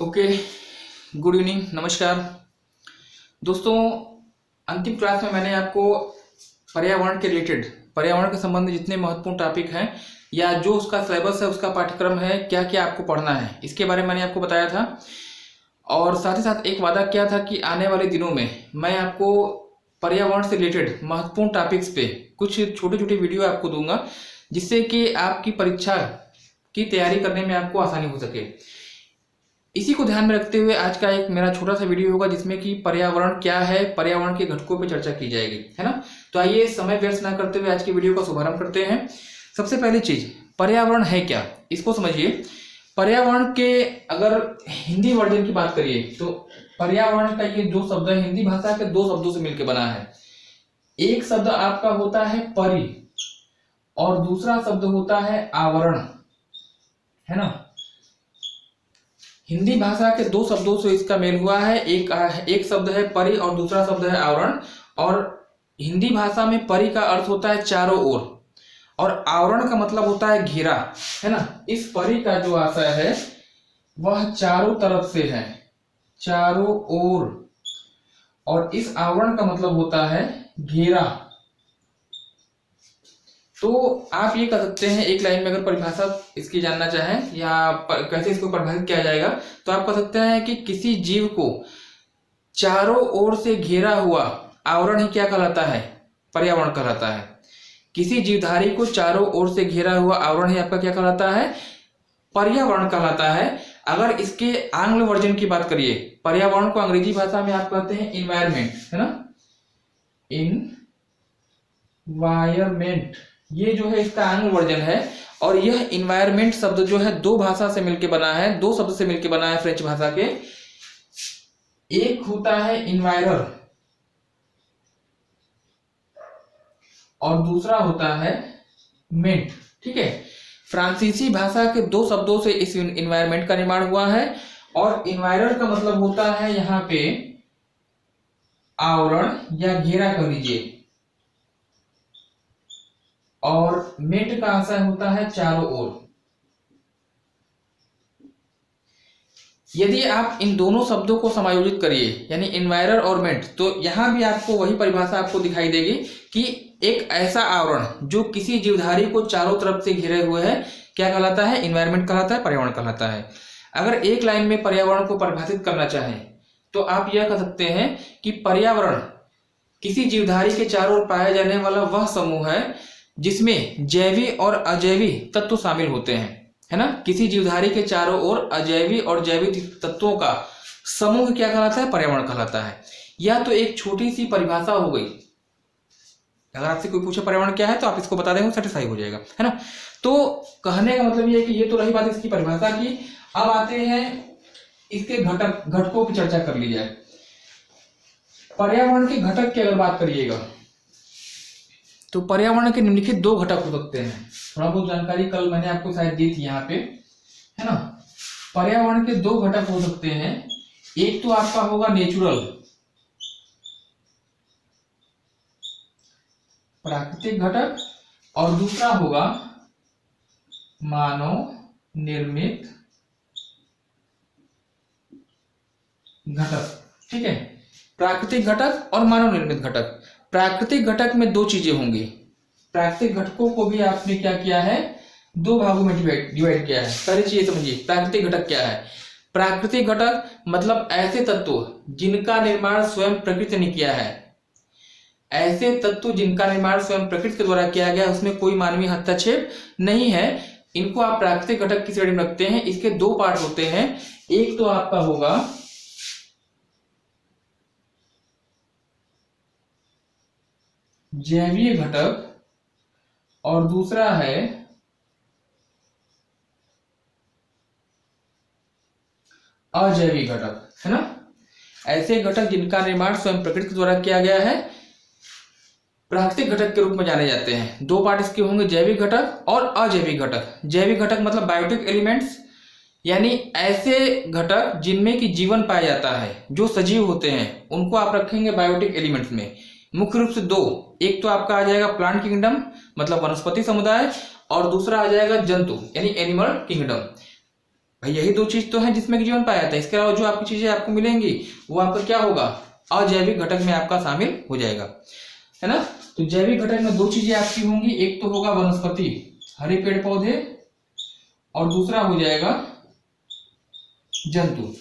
Okay, good evening, नमस्कार दोस्तों। अंतिम क्लास में मैंने आपको पर्यावरण के रिलेटेड, पर्यावरण के संबंध में जितने महत्वपूर्ण टॉपिक हैं या जो उसका सिलेबस है, उसका पाठ्यक्रम है, क्या क्या आपको पढ़ना है, इसके बारे में मैंने आपको बताया था। और साथ ही साथ एक वादा किया था कि आने वाले दिनों में मैं आपको पर्यावरण से रिलेटेड महत्वपूर्ण टॉपिक्स पे कुछ छोटे छोटे वीडियो आपको दूंगा, जिससे कि आपकी परीक्षा की तैयारी करने में आपको आसानी हो सके। इसी को ध्यान में रखते हुए आज का एक मेरा छोटा सा वीडियो होगा, जिसमें कि पर्यावरण क्या है, पर्यावरण के घटकों पर चर्चा की जाएगी, है ना। तो आइए समय व्यर्थ ना करते हुए आज की वीडियो का शुभारंभ करते हैं। सबसे पहली चीज, पर्यावरण है क्या, इसको समझिए। पर्यावरण के अगर हिंदी वर्जन की बात करिए तो पर्यावरण का ये दो शब्द है, हिंदी भाषा के दो शब्दों से मिलकर बना है। एक शब्द आपका होता है परि और दूसरा शब्द होता है आवरण, है ना। हिंदी भाषा के दो शब्दों से इसका मेल हुआ है। एक शब्द है परि और दूसरा शब्द है आवरण। और हिंदी भाषा में परि का अर्थ होता है चारों ओर और आवरण का मतलब होता है घेरा, है ना। इस परि का जो आशय है वह चारों तरफ से है, चारों ओर, और इस आवरण का मतलब होता है घेरा। तो आप ये कह सकते हैं, एक लाइन में अगर परिभाषा इसकी जानना चाहें या कैसे इसको परिभाषित किया जाएगा, तो आप कह सकते हैं कि किसी जीव को चारों ओर से घेरा हुआ आवरण ही क्या कहलाता है, पर्यावरण कहलाता है। किसी जीवधारी को चारों ओर से घेरा हुआ आवरण ही आपका क्या कहलाता है, पर्यावरण कहलाता है। अगर इसके आंग्ल वर्जन की बात करिए, पर्यावरण को अंग्रेजी भाषा में आप कहते हैं इन्वायरमेंट, है ना, इन्वायरमेंट, ये जो है इसका आंग्ल वर्जन है। और यह इन्वायरमेंट शब्द जो है दो भाषा से मिलकर बना है, दो शब्द से मिलकर बना है फ्रेंच भाषा के। एक होता है इन्वायरर और दूसरा होता है मेंट, ठीक है। फ्रांसीसी भाषा के दो शब्दों से इस इन्वायरमेंट का निर्माण हुआ है। और इन्वायरर का मतलब होता है यहां पे आवरण या घेरा कर लीजिए, और मेट का आशय होता है चारों ओर। यदि आप इन दोनों शब्दों को समायोजित करिए, यानी इन्वायरर और मेट, तो यहां भी आपको वही परिभाषा आपको दिखाई देगी कि एक ऐसा आवरण जो किसी जीवधारी को चारों तरफ से घिरे हुए है, क्या कहलाता है, इन्वायरमेंट कहलाता है, पर्यावरण कहलाता है। अगर एक लाइन में पर्यावरण को परिभाषित करना चाहें तो आप यह कह सकते हैं कि पर्यावरण किसी जीवधारी के चारों ओर पाया जाने वाला वह समूह है जिसमें जैवी और अजैवी तत्व शामिल होते हैं, है ना। किसी जीवधारी के चारों ओर अजैवी और जैविक तत्वों का समूह क्या कहलाता है, पर्यावरण कहलाता है। यह तो एक छोटी सी परिभाषा हो गई। अगर आपसे कोई पूछे पर्यावरण क्या है तो आप इसको बता देंगे, सेटिस्फाई हो जाएगा, है ना। तो कहने का मतलब ये है कि ये तो रही बात इसकी परिभाषा की। अब आते हैं इसके घटकों की चर्चा कर ली जाए। पर्यावरण के घटक की अगर बात करिएगा तो पर्यावरण के निम्नलिखित दो घटक हो सकते हैं। थोड़ा बहुत जानकारी कल मैंने आपको शायद दी थी यहाँ पे, है ना। पर्यावरण के दो घटक हो सकते हैं। एक तो आपका होगा नेचुरल, प्राकृतिक घटक, और दूसरा होगा मानव निर्मित घटक, ठीक है। प्राकृतिक घटक और मानव निर्मित घटक। प्राकृतिक घटक में दो चीजें होंगी। प्राकृतिक घटकों को भी आपने क्या किया है, दो भागों में डिवाइड किया है। पहली चीज समझिए, प्राकृतिक घटक क्या है। प्राकृतिक घटक मतलब ऐसे तत्व जिनका निर्माण स्वयं प्रकृति ने किया है। ऐसे तत्व जिनका निर्माण स्वयं प्रकृति के द्वारा किया गया, उसमें कोई मानवीय हस्तक्षेप नहीं है, इनको आप प्राकृतिक घटक की श्रेणी में रखते हैं। इसके दो पार्ट होते हैं। एक तो आपका होगा जैवीय घटक और दूसरा है अजैविक घटक, है ना। ऐसे घटक जिनका निर्माण स्वयं प्रकृति के द्वारा किया गया है प्राकृतिक घटक के रूप में जाने जाते हैं। दो पार्ट इसके होंगे, जैविक घटक और अजैविक घटक। जैविक घटक मतलब बायोटिक एलिमेंट्स, यानी ऐसे घटक जिनमें कि जीवन पाया जाता है, जो सजीव होते हैं, उनको आप रखेंगे बायोटिक एलिमेंट्स में। मुख्य रूप से दो, एक तो आपका आ जाएगा प्लांट किंगडम मतलब वनस्पति समुदाय, और दूसरा आ जाएगा जंतु यानी एनिमल किंगडम। भाई यही दो चीज तो है जिसमें कि जीवन पाया जाता है। इसके अलावा जो आपकी चीजें आपको मिलेंगी वो आपका क्या होगा, अजैविक घटक में आपका शामिल हो जाएगा, है ना। तो जैविक घटक में दो चीजें आपकी होंगी, एक तो होगा वनस्पति हरे पेड़ पौधे और दूसरा हो जाएगा जंतु।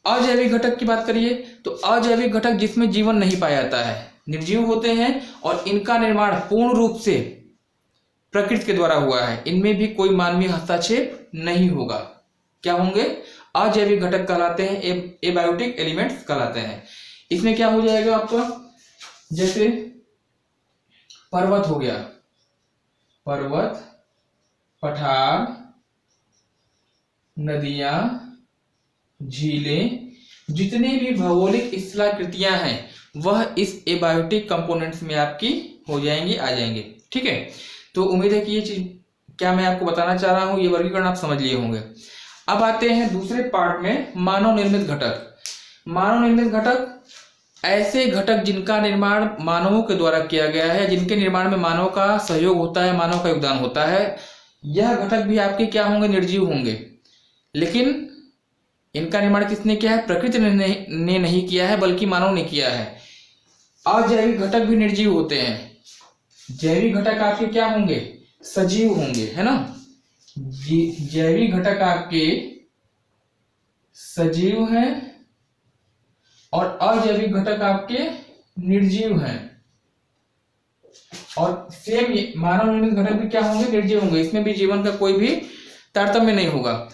अजैविक घटक की बात करिए तो अजैविक घटक जिसमें जीवन नहीं पाया जाता है, निर्जीव होते हैं और इनका निर्माण पूर्ण रूप से प्रकृति के द्वारा हुआ है, इनमें भी कोई मानवीय हस्तक्षेप नहीं होगा। क्या होंगे, अजैविक घटक कहलाते हैं, एबायोटिक एलिमेंट्स कहलाते हैं। इसमें क्या हो जाएगा आपका, जैसे पर्वत हो गया, पर्वत, पठार, नदियां, झीलें, जितने भी भौगोलिक स्थलाकृतियां हैं वह इस एबायोटिक कंपोनेंट्स में आपकी हो जाएंगी, आ जाएंगे। ठीक है, तो उम्मीद है कि ये चीज क्या मैं आपको बताना चाह रहा हूं, ये वर्गीकरण आप समझ लिए होंगे। अब आते हैं दूसरे पार्ट में, मानव निर्मित घटक। मानव निर्मित घटक ऐसे घटक जिनका निर्माण मानवों के द्वारा किया गया है, जिनके निर्माण में मानव का सहयोग होता है, मानव का योगदान होता है। यह घटक भी आपके क्या होंगे, निर्जीव होंगे, लेकिन इनका निर्माण किसने किया है, प्रकृति ने नहीं किया है बल्कि मानव ने किया है। अजैविक घटक भी निर्जीव होते हैं। जैविक घटक आपके क्या होंगे, सजीव होंगे, है ना। जैविक घटक आपके सजीव हैं और अजैविक घटक आपके निर्जीव हैं। और सेम मानव निर्मित घटक भी क्या होंगे, निर्जीव होंगे, इसमें भी जीवन का कोई भी तारतम्य नहीं होगा।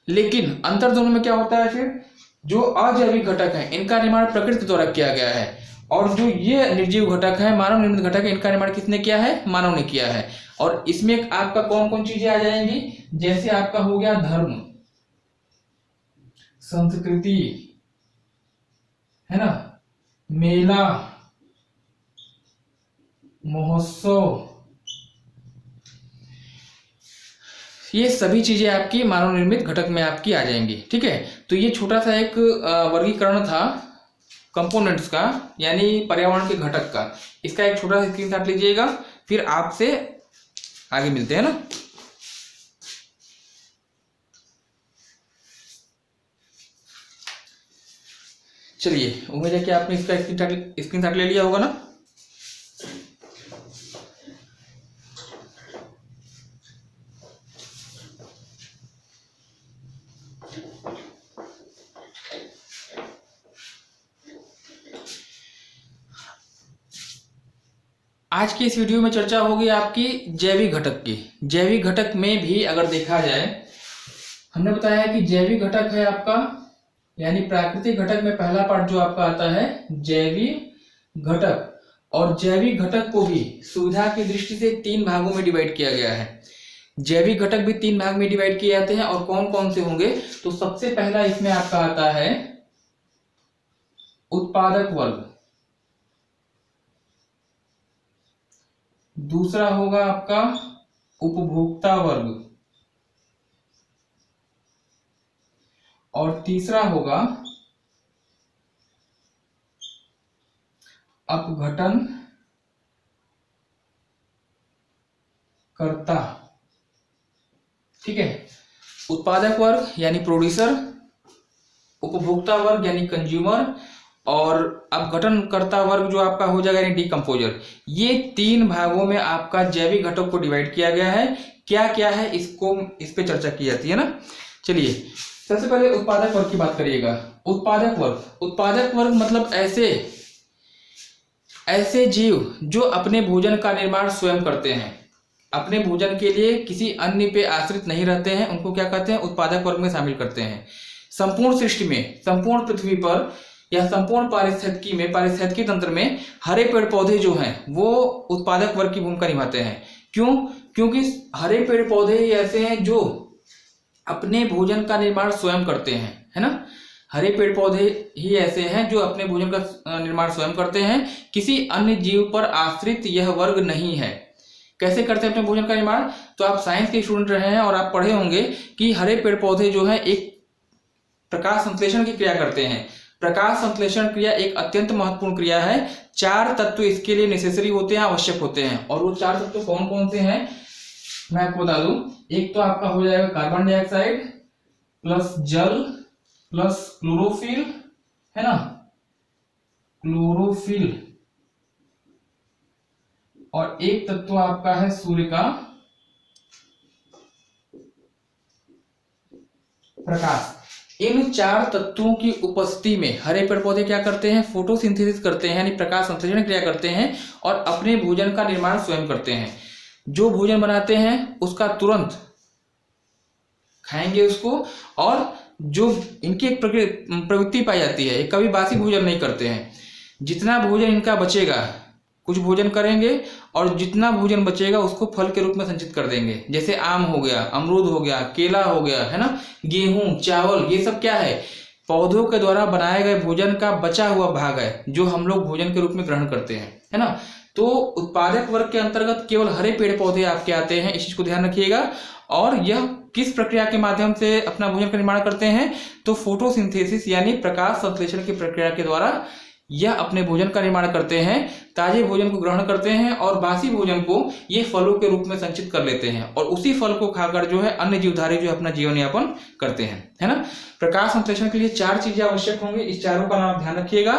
लेकिन अंतर दोनों में क्या होता है, फिर जो अजैविक घटक है इनका निर्माण प्रकृति द्वारा किया गया है और जो ये निर्जीव घटक है, मानव निर्मित घटक है, इनका निर्माण किसने किया है, मानव ने किया है। और इसमें आपका कौन कौन चीजें आ जाएंगी, जैसे आपका हो गया धर्म, संस्कृति, है ना, मेला, महोत्सव, ये सभी चीजें आपकी मानव निर्मित घटक में आपकी आ जाएंगी। ठीक है, तो ये छोटा सा एक वर्गीकरण था कंपोनेंट्स का, यानी पर्यावरण के घटक का। इसका एक छोटा सा स्क्रीनशॉट लीजिएगा, फिर आपसे आगे मिलते हैं ना। चलिए, उम्मीद है कि आपने इसका स्क्रीनशॉट ले लिया होगा ना। आज की इस वीडियो में चर्चा होगी आपकी जैविक घटक की। जैविक घटक में भी अगर देखा जाए, हमने बताया कि जैविक घटक है आपका, यानी प्राकृतिक घटक में पहला पार्ट जो आपका आता है जैविक घटक, और जैविक घटक को भी सुविधा की दृष्टि से 3 भागों में डिवाइड किया गया है। जैविक घटक भी 3 भाग में डिवाइड किए जाते हैं, और कौन कौन से होंगे, तो सबसे पहला इसमें आपका आता है उत्पादक वर्ग, दूसरा होगा आपका उपभोक्ता वर्ग, और तीसरा होगा अपघटन कर्ता। ठीक है, उत्पादक वर्ग यानी प्रोड्यूसर, उपभोक्ता वर्ग यानी कंज्यूमर, और अपघटनकर्ता वर्ग जो आपका हो जाएगा यानी डिकम्पोजर। ये 3 भागों में आपका जैविक घटक को डिवाइड किया गया है। क्या क्या है इसको, इस पे चर्चा की जाती है ना। चलिए, सबसे पहले उत्पादक वर्ग की बात करिएगा। उत्पादक वर्ग मतलब ऐसे जीव जो अपने भोजन का निर्माण स्वयं करते हैं, अपने भोजन के लिए किसी अन्य पे आश्रित नहीं रहते हैं, उनको क्या कहते हैं, उत्पादक वर्ग में शामिल करते हैं। संपूर्ण सृष्टि में, संपूर्ण पृथ्वी पर या संपूर्ण पारिस्थितिकी तंत्र में हरे पेड़ पौधे जो हैं वो उत्पादक वर्ग की भूमिका निभाते हैं। क्यों? क्योंकि हरे पेड़ पौधे ही ऐसे हैं जो अपने भोजन का निर्माण स्वयं करते हैं, है ना। हरे पेड़ पौधे ही ऐसे हैं जो अपने भोजन का निर्माण स्वयं करते हैं, किसी अन्य जीव पर आश्रित यह वर्ग नहीं है। कैसे करते हैं अपने भोजन का निर्माण? तो आप साइंस के स्टूडेंट रहे हैं और आप पढ़े होंगे कि हरे पेड़ पौधे जो है एक प्रकाश संश्लेषण की क्रिया करते हैं। प्रकाश संश्लेषण क्रिया एक अत्यंत महत्वपूर्ण क्रिया है। 4 तत्व इसके लिए नेसेसरी होते हैं, आवश्यक होते हैं। और वो 4 तत्व कौन कौन से हैं मैं आपको बता दूं। एक तो आपका हो जाएगा कार्बन डाइऑक्साइड, प्लस जल प्लस क्लोरोफिल, है ना, क्लोरोफिल, और एक तत्व आपका है सूर्य का प्रकाश। इन चार तत्वों की उपस्थिति में हरे पेड़ पौधे क्या करते हैं, फोटोसिंथेसिस करते हैं, यानी प्रकाश संश्लेषण क्रिया करते हैं और अपने भोजन का निर्माण स्वयं करते हैं। जो भोजन बनाते हैं उसका तुरंत खाएंगे उसको, और जो इनकी एक प्रवृत्ति पाई जाती है, कभी बासी भोजन नहीं करते हैं। जितना भोजन इनका बचेगा, कुछ भोजन करेंगे और जितना भोजन बचेगा उसको फल के रूप में संचित कर देंगे। जैसे आम हो गया, अमरूद हो गया, केला हो गया, है ना, गेहूं, चावल, ये सब क्या है, पौधों के द्वारा बनाए गए भोजन का बचा हुआ भाग है जो हम लोग भोजन के रूप में ग्रहण करते हैं, है ना। तो उत्पादक वर्ग के अंतर्गत केवल हरे पेड़ पौधे आपके आते हैं, इस चीज को ध्यान रखिएगा। और यह किस प्रक्रिया के माध्यम से अपना भोजन का निर्माण करते हैं, तो फोटोसिंथेसिस यानी प्रकाश संश्लेषण की प्रक्रिया के द्वारा यह अपने भोजन का निर्माण करते हैं। ताजे भोजन को ग्रहण करते हैं और बासी भोजन को ये फलों के रूप में संचित कर लेते हैं और उसी फल को खाकर जो है अन्य जीवधारी जो अपना जीवन यापन करते हैं, है ना। प्रकाश संश्लेषण के लिए चार चीजें आवश्यक होंगी, इस चारों का नाम ध्यान रखिएगा,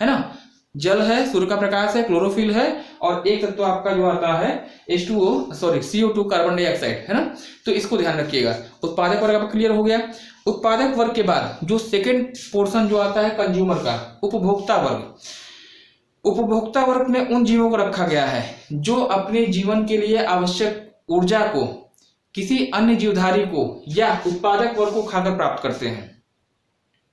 है ना। जल है, सूर्य का प्रकाश है, क्लोरोफिल है, और एक तत्व आपका जो आता है CO2 कार्बन डाइऑक्साइड, है ना। तो इसको ध्यान रखिएगा। उत्पादक वर्ग आपका क्लियर हो गया। उत्पादक वर्ग के बाद जो सेकंड पोर्शन जो आता है कंज्यूमर का, उपभोक्ता वर्ग। उपभोक्ता वर्ग में उन जीवों को रखा गया है जो अपने जीवन के लिए आवश्यक ऊर्जा को किसी अन्य जीवधारी को या उत्पादक वर्ग को खाकर प्राप्त करते हैं।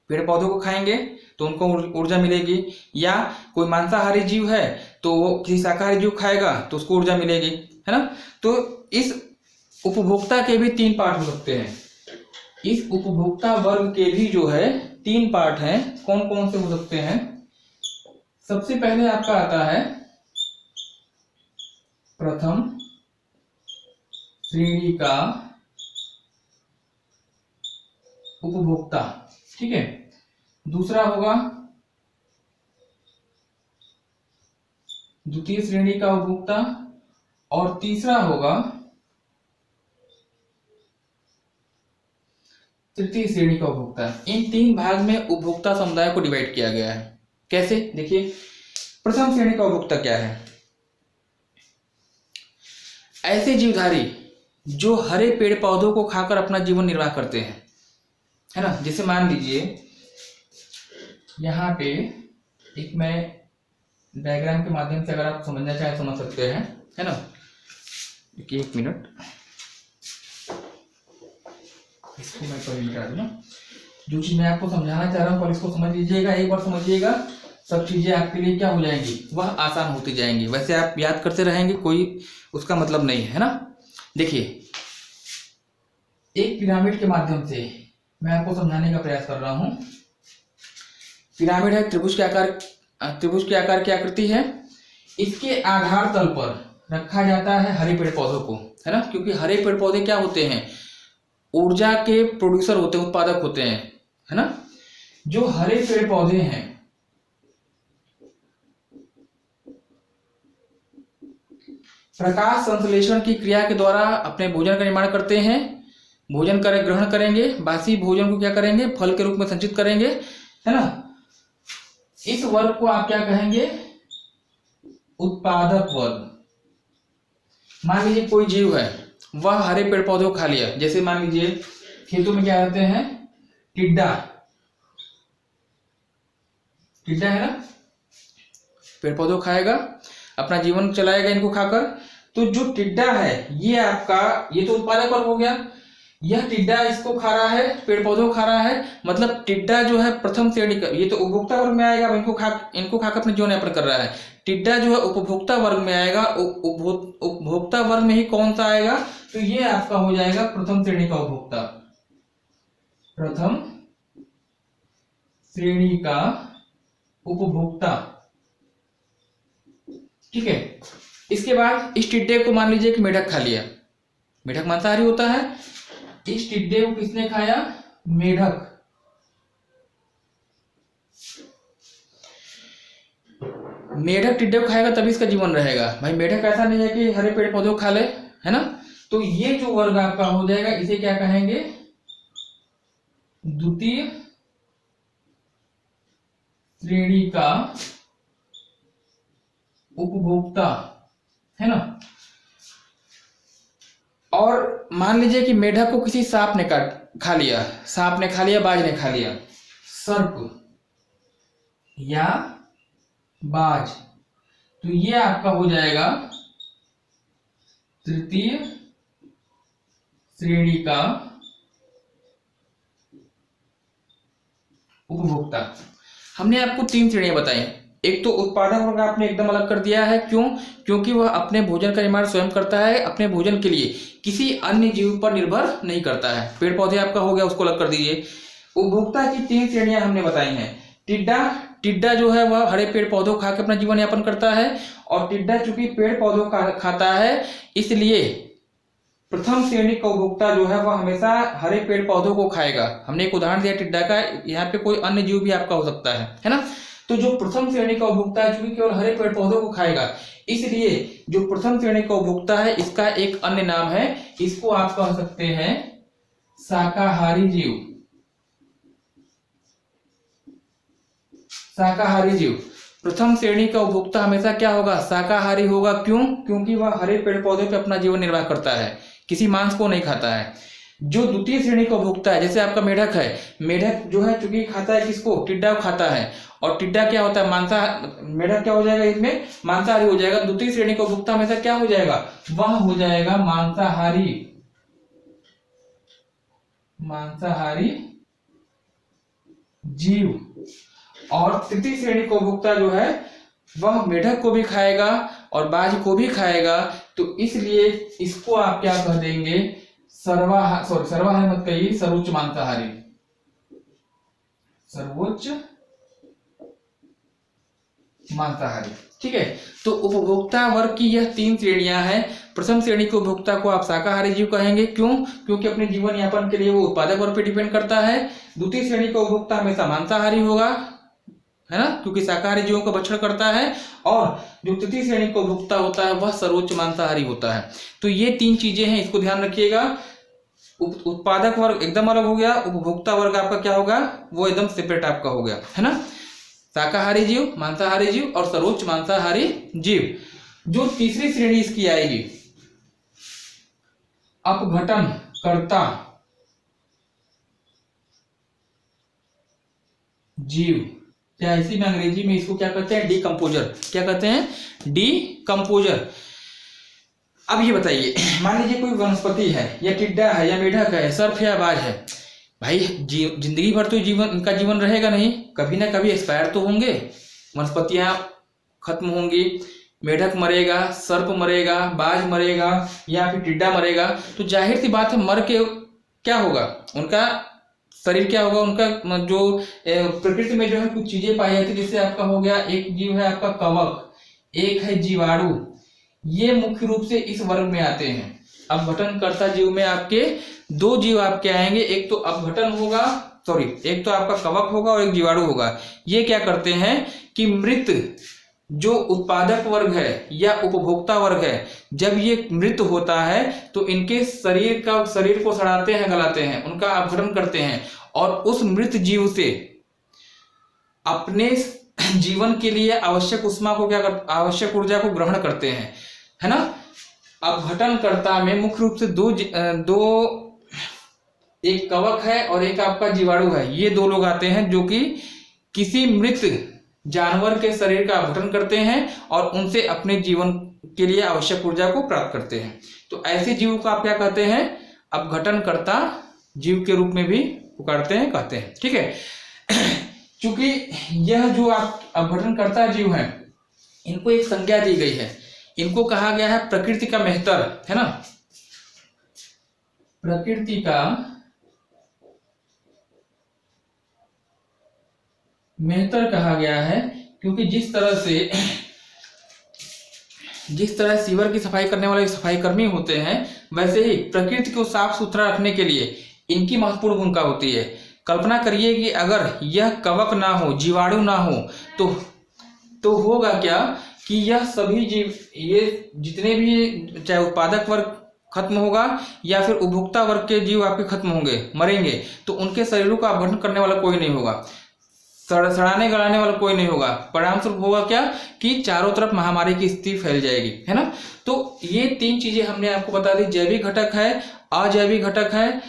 पेड़ पौधों को खाएंगे तो उनको ऊर्जा मिलेगी, या कोई मांसाहारी जीव है तो वो किसी शाकाहारी जीव खाएगा तो उसको ऊर्जा मिलेगी, है ना। तो इस उपभोक्ता के भी तीन पार्ट हो सकते हैं। इस उपभोक्ता वर्ग के भी जो है तीन पार्ट हैं। कौन कौन से हो सकते हैं? सबसे पहले आपका आता है प्रथम श्रेणी का उपभोक्ता, ठीक है। दूसरा होगा द्वितीय श्रेणी का उपभोक्ता, और तीसरा होगा तृतीय श्रेणी का उपभोक्ता। इन तीन भाग में उपभोक्ता समुदाय को डिवाइड किया गया है। कैसे? देखिए, प्रथम श्रेणी का उपभोक्ता क्या है? ऐसे जीवधारी जो हरे पेड़ पौधों को खाकर अपना जीवन निर्वाह करते हैं, है ना। जैसे मान लीजिए यहाँ पे एक मैं डायग्राम के माध्यम से अगर आप समझना चाहे समझ सकते हैं, है ना। एक मिनट, इसको मैं पहले मिटा दूं ना। जो चीज मैं आपको समझाना चाह रहा हूँ पर इसको समझ लीजिएगा, एक बार समझिएगा, सब चीजें आपके लिए क्या हो जाएंगी, वह आसान होती जाएंगी। वैसे आप याद करते रहेंगे, कोई उसका मतलब नहीं है ना। देखिए, एक पिरामिड के माध्यम से मैं आपको समझाने का प्रयास कर रहा हूं। पिरामिड है, त्रिभुज के आकार की आकृति है। इसके आधार तल पर रखा जाता है हरे पेड़ पौधों को, है ना। क्योंकि हरे पेड़ पौधे क्या होते हैं? ऊर्जा के प्रोड्यूसर होते हैं, उत्पादक होते हैं, है ना। जो हरे पेड़ पौधे हैं प्रकाश संश्लेषण की क्रिया के द्वारा अपने भोजन का निर्माण करते हैं। भोजन ग्रहण करेंगे, बासी भोजन को क्या करेंगे, फल के रूप में संचित करेंगे, है ना। इस वर्ग को आप क्या कहेंगे? उत्पादक वर्ग। मान लीजिए कोई जीव है, वह हरे पेड़ पौधों को खा लिया। जैसे मान लीजिए खेतों में क्या रहते हैं, टिड्डा है ना, पेड़ पौधों खाएगा, अपना जीवन चलाएगा इनको खाकर। तो जो टिड्डा है ये आपका, ये तो उत्पादक वर्ग हो गया। यह टिड्डा इसको खा रहा है, पेड़ पौधों को खा रहा है, मतलब टिड्डा जो है प्रथम श्रेणी का, ये तो उपभोक्ता वर्ग में आएगा, इनको खाकर अपने जीवन यापन कर रहा है। टिड्डा जो है उपभोक्ता वर्ग में आएगा। उपभोक्ता वर्ग में ही कौन सा आएगा? तो ये आपका हो जाएगा प्रथम श्रेणी का उपभोक्ता। प्रथम श्रेणी का उपभोक्ता, ठीक है। इसके बाद इस टिड्डे को मान लीजिए कि मेढक खा लिया। मेढक मांसाहारी होता है। इस टिड्डे को किसने खाया? मेढक। मेढक टिड्डे को खाएगा तभी इसका जीवन रहेगा। भाई मेढक ऐसा नहीं है कि हरे पेड़ पौधों खा ले, है ना। तो ये जो वर्ग आपका हो जाएगा, इसे क्या कहेंगे? द्वितीय श्रेणी का उपभोक्ता, है ना। और मान लीजिए कि मेढक को किसी सांप ने खा लिया, सांप ने खा लिया, बाज ने खा लिया, सर्प या बाज, तो ये आपका हो जाएगा तृतीय श्रेणी का उपभोक्ता। हमने आपको 3 श्रेणियां बताई। एक तो उत्पादक वर्ग आपने एकदम अलग कर दिया है, क्यों? क्योंकि वह अपने भोजन का निर्माण स्वयं करता है, अपने भोजन के लिए किसी अन्य जीव पर निर्भर नहीं करता है। पेड़ पौधे आपका हो गया, उसको अलग कर दीजिए। उपभोक्ता की 3 श्रेणियां हमने बताई हैं। टिड्डा जो है वह हरे पेड़ पौधों खा के अपना जीवन यापन करता है, और टिड्डा चूंकि पेड़ पौधों का खाता है, इसलिए प्रथम श्रेणी का उपभोक्ता जो है वह हमेशा हरे पेड़ पौधों को खाएगा। हमने एक उदाहरण दिया टिड्डा का, यहाँ पे कोई अन्य जीव भी आपका हो सकता है ना। तो जो प्रथम श्रेणी का उपभोक्ता है, चूंकि केवल हरे पेड़ पौधों को खाएगा, इसलिए जो प्रथम श्रेणी का उपभोक्ता है, इसका एक अन्य नाम है, इसको आप कह सकते हैं शाकाहारी जीव। शाकाहारी जीव प्रथम श्रेणी का उपभोक्ता हमेशा क्या होगा? शाकाहारी होगा। क्यों? क्योंकि वह हरे पेड़ पौधों पे अपना जीवन निर्वाह करता है, किसी मांस को नहीं खाता है। जो द्वितीय श्रेणी का उपभोक्ता है, जैसे आपका मेढक है, मेढक जो है चूंकि खाता है किसको? टिड्डा को खाता है, और टिड्डा क्या होता है? मेढक क्या हो जाएगा? इसमें मांसाहारी हो जाएगा। द्वितीय श्रेणी का उपभोक्ता हमेशा क्या हो जाएगा? वह हो जाएगा मांसाहारी जीव। और तृतीय श्रेणी का उपभोक्ता जो है वह मेढक को भी खाएगा और बाज को भी खाएगा, तो इसलिए इसको आप क्या कह देंगे? सर्वाहारी मत कहिए, सर्वोच्च मांसाहारी। सर्वोच्च मांसाहारी, ठीक है। तो उपभोक्ता वर्ग की यह 3 श्रेणियां हैं। प्रथम श्रेणी के उपभोक्ता को आप शाकाहारी जीव कहेंगे। क्यों? क्योंकि अपने जीवन यापन के लिए वो उत्पादक वर्ग पे डिपेंड करता है। द्वितीय श्रेणी का उपभोक्ता हमेशा मांसाहारी होगा, है ना, क्योंकि शाकाहारी जीवों का भक्षण करता है। और जो तृतीय श्रेणी का उपभोक्ता होता है वह सर्वोच्च मांसाहारी होता है। तो ये 3 चीजें हैं, इसको ध्यान रखिएगा। उत्पादक वर्ग एकदम अलग हो गया, उपभोक्ता वर्ग आपका क्या होगा? वो एकदम सेपरेट आपका हो गया, है ना। शाकाहारी जीव, मांसाहारी जीव और सर्वोच्च मांसाहारी जीव। जो तीसरी श्रेणी इसकी आएगी, अपघटन कर्ता जीव, क्या इसी में अंग्रेजी में इसको क्या कहते हैं? डीकंपोजर। क्या कहते हैं? डीकंपोजर। अब ये बताइए, मान लीजिए कोई वनस्पति है, या टिड्डा है, या मेढक है, सर्प या बाज है, भाई जिंदगी भर तो इनका जीवन रहेगा नहीं, कभी ना कभी एक्सपायर तो होंगे। वनस्पतियां खत्म होंगी, मेढक मरेगा, सर्प मरेगा, बाज मरेगा, या फिर टिड्डा मरेगा, तो जाहिर सी बात है मर के क्या होगा? उनका शरीर क्या होगा? उनका जो प्रकृति में जो है कुछ चीजें पाई जाती है, जिससे आपका हो गया, एक जीव है आपका कवक, एक है जीवाणु। ये मुख्य रूप से इस वर्ग में आते हैं। अपघटनकर्ता जीव में आपके 2 जीव आपके आएंगे, एक तो अपघटन होगा, एक तो आपका कवक होगा और एक जीवाणु होगा। ये क्या करते हैं कि मृत जो उत्पादक वर्ग है या उपभोक्ता वर्ग है, जब ये मृत होता है तो इनके शरीर को सड़ाते हैं, गलाते हैं, उनका अपघटन करते हैं, और उस मृत जीव से अपने जीवन के लिए आवश्यक आवश्यक ऊर्जा को ग्रहण करते हैं, है ना। अपघटनकर्ता में मुख्य रूप से दो एक कवक है और एक आपका जीवाणु है। ये 2 लोग आते हैं जो कि किसी मृत जानवर के शरीर का अपघटन करते हैं और उनसे अपने जीवन के लिए आवश्यक ऊर्जा को प्राप्त करते हैं। तो ऐसे जीवों को आप क्या कहते हैं? अपघटनकर्ता जीव के रूप में भी पुकारते हैं, कहते हैं, ठीक है। चूंकि यह जो आप अपघटनकर्ता जीव हैं, इनको एक संज्ञा दी गई है, इनको कहा गया है प्रकृति का मेहतर, है ना। प्रकृति का मेहतर कहा गया है, क्योंकि जिस तरह सीवर की सफाई करने वाले सफाई कर्मी होते हैं, वैसे ही प्रकृति को साफ सुथरा रखने के लिए इनकी महत्वपूर्ण भूमिका होती है। कल्पना करिए कि अगर यह कवक ना हो, जीवाणु ना हो, तो होगा क्या कि यह सभी जीव, ये जितने भी चाहे उत्पादक वर्ग खत्म होगा या फिर उपभोक्ता वर्ग के जीव आपके खत्म होंगे, मरेंगे, तो उनके शरीरों का अपघटन करने वाला कोई नहीं होगा, सड़ाने गलाने वाला कोई नहीं होगा। परिणाम स्वरूप होगा क्या कि चारों तरफ महामारी की स्थिति फैल जाएगी, है ना। तो ये 3 चीजें हमने आपको बता दी, जैविक घटक है, अजैविक घटक है।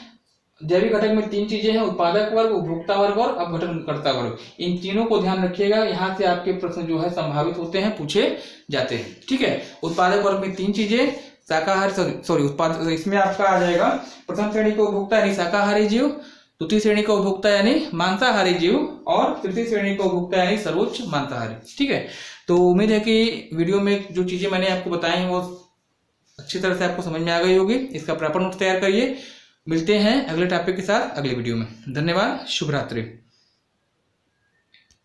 जैविक घटक में 3 चीजें हैं, उत्पादक वर्ग, उपभोक्ता वर्ग और अपघटनकर्ता वर्ग। इन तीनों को ध्यान रखिएगा, यहाँ से आपके प्रश्न जो है संभावित होते हैं, पूछे जाते हैं, ठीक है। उत्पादक वर्ग में 3 चीजें, शाकाहारी सॉरी उत्पाद इसमें आपका आ जाएगा प्रथम श्रेणी का उपभोक्ता यानी शाकाहारी जीव, द्वितीय श्रेणी का उपभोक्ता यानी मांसाहारी जीव और तृतीय श्रेणी का उपभोक्ता यानी सर्वोच्च मांसाहारी, ठीक है। तो उम्मीद है कि वीडियो में जो चीजें मैंने आपको बताई हैं वो अच्छी तरह से आपको समझ में आ गई होगी। इसका प्रॉपर नोट तैयार करिए। मिलते हैं अगले टॉपिक के साथ अगले वीडियो में। धन्यवाद, शुभ रात्रि।